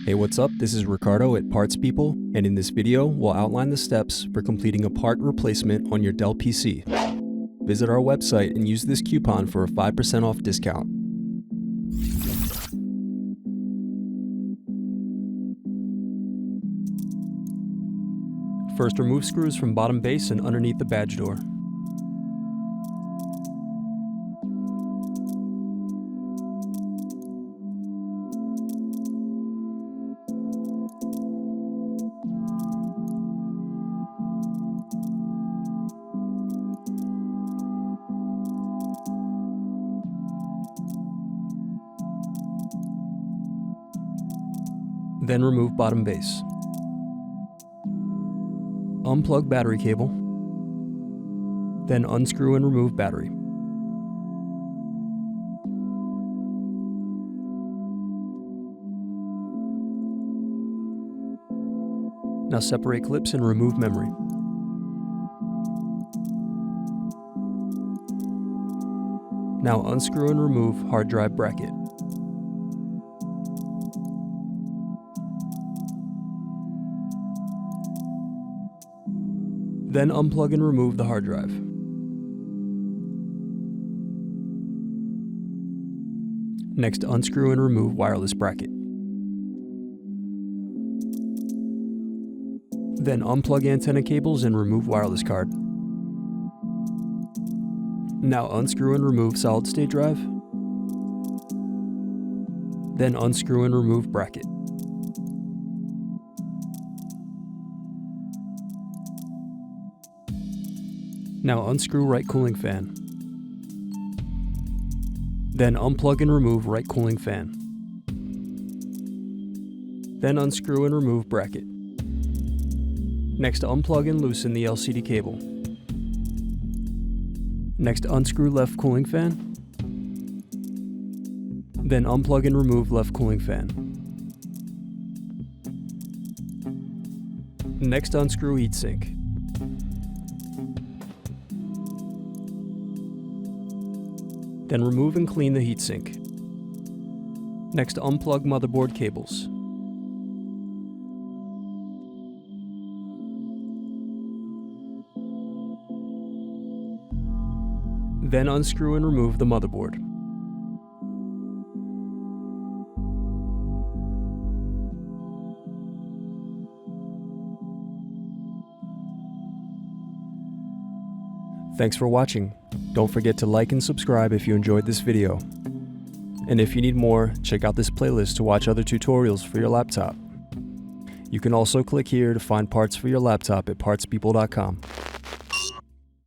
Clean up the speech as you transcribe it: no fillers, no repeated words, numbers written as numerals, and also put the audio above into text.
Hey, what's up? This is Ricardo at Parts People, and in this video, we'll outline the steps for completing a part replacement on your Dell PC. Visit our website and use this coupon for a 5% off discount. First, remove screws from bottom base and underneath the badge door. Then remove bottom base. Unplug battery cable. Then unscrew and remove battery. Now separate clips and remove memory. Now unscrew and remove hard drive bracket. Then unplug and remove the hard drive. Next, unscrew and remove wireless bracket. Then unplug antenna cables and remove wireless card. Now unscrew and remove solid state drive. Then unscrew and remove bracket. Now unscrew right cooling fan. Then unplug and remove right cooling fan. Then unscrew and remove bracket. Next, unplug and loosen the LCD cable. Next, unscrew left cooling fan. Then unplug and remove left cooling fan. Next, unscrew heatsink. Then remove and clean the heatsink. Next, unplug motherboard cables. Then unscrew and remove the motherboard. Thanks for watching. Don't forget to like and subscribe if you enjoyed this video. And if you need more, check out this playlist to watch other tutorials for your laptop. You can also click here to find parts for your laptop at partspeople.com.